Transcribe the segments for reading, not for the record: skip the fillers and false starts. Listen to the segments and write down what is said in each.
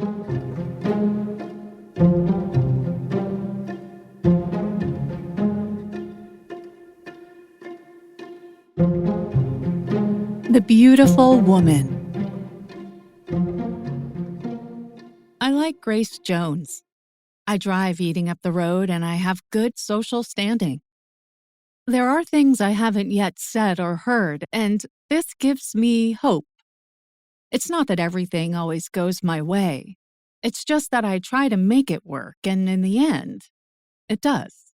The beautiful woman. I like Grace Jones. I drive eating up the road and I have good social standing. There are things I haven't yet said or heard, and this gives me hope. It's not that everything always goes my way. It's just that I try to make it work, and in the end, it does.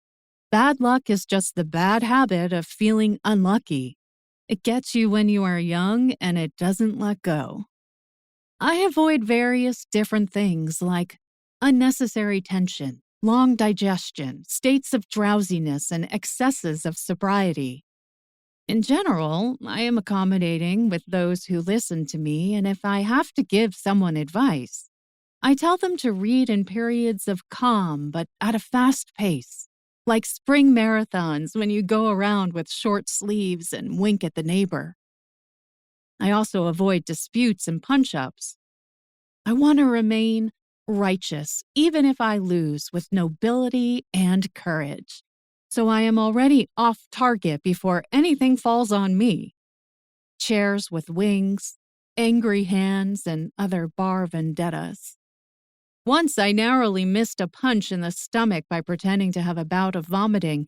Bad luck is just the bad habit of feeling unlucky. It gets you when you are young and it doesn't let go. I avoid various different things like unnecessary tension, long digestion, states of drowsiness, and excesses of sobriety. In general, I am accommodating with those who listen to me, and if I have to give someone advice, I tell them to read in periods of calm but at a fast pace, like spring marathons when you go around with short sleeves and wink at the neighbor. I also avoid disputes and punch-ups. I want to remain righteous, even if I lose, with nobility and courage. So I am already off target before anything falls on me. Chairs with wings, angry hands, and other bar vendettas. Once I narrowly missed a punch in the stomach by pretending to have a bout of vomiting,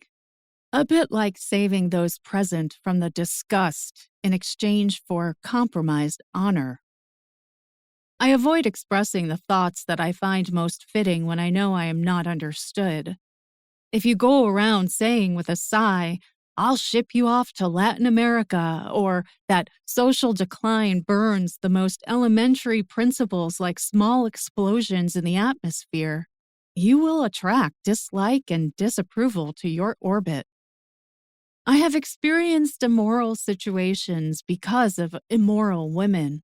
a bit like saving those present from the disgust in exchange for compromised honor. I avoid expressing the thoughts that I find most fitting when I know I am not understood. If you go around saying with a sigh, "I'll ship you off to Latin America," or that social decline burns the most elementary principles like small explosions in the atmosphere, you will attract dislike and disapproval to your orbit. I have experienced immoral situations because of immoral women.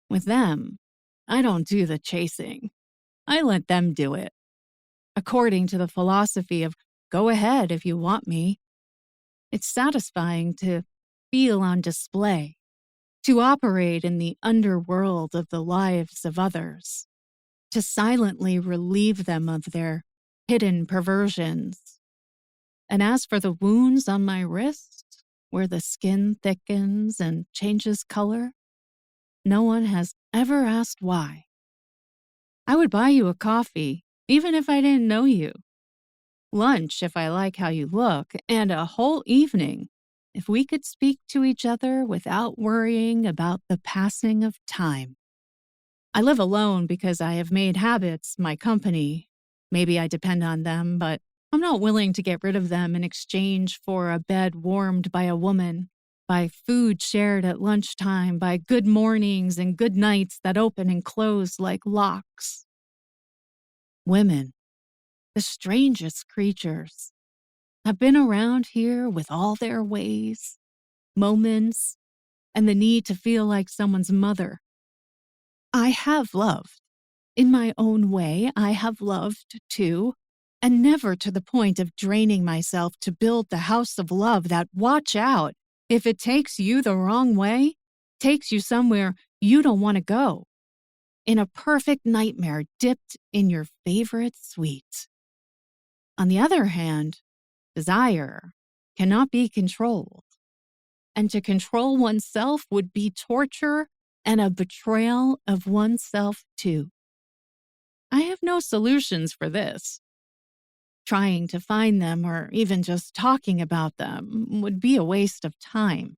With them, I don't do the chasing. I let them do it, according to the philosophy of go ahead if you want me. It's satisfying to feel on display, to operate in the underworld of the lives of others, to silently relieve them of their hidden perversions. And as for the wounds on my wrist, where the skin thickens and changes color, no one has ever asked why. I would buy you a coffee, even if I didn't know you. Lunch if I like how you look, and a whole evening if we could speak to each other without worrying about the passing of time. I live alone because I have made habits my company. Maybe I depend on them, but I'm not willing to get rid of them in exchange for a bed warmed by a woman, by food shared at lunchtime, by good mornings and good nights that open and close like locks. Women, the strangest creatures, have been around here with all their ways, moments, and the need to feel like someone's mother. I have loved. In my own way, I have loved too, and never to the point of draining myself to build the house of love that, watch out, if it takes you the wrong way, takes you somewhere you don't want to go, in a perfect nightmare dipped in your favorite sweet. On the other hand, desire cannot be controlled, and to control oneself would be torture and a betrayal of oneself too. I have no solutions for this. Trying to find them or even just talking about them would be a waste of time.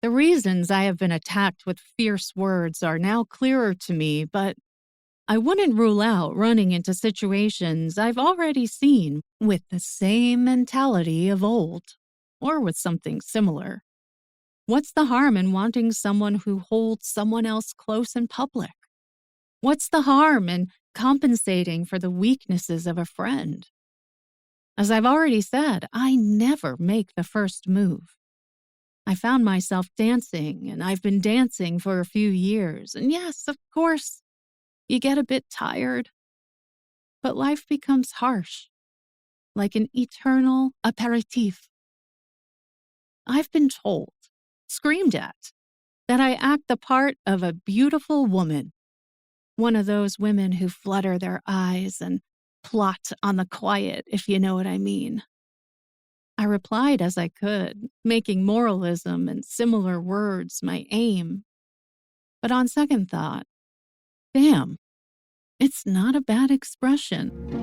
The reasons I have been attacked with fierce words are now clearer to me, but I wouldn't rule out running into situations I've already seen with the same mentality of old, or with something similar. What's the harm in wanting someone who holds someone else close in public? What's the harm in compensating for the weaknesses of a friend? As I've already said, I never make the first move. I found myself dancing, and I've been dancing for a few years. And yes, of course, you get a bit tired. But life becomes harsh, like an eternal aperitif. I've been told, screamed at, that I act the part of a beautiful woman. One of those women who flutter their eyes and plot on the quiet, if you know what I mean. I replied as I could, making moralism and similar words my aim. But on second thought, damn, it's not a bad expression.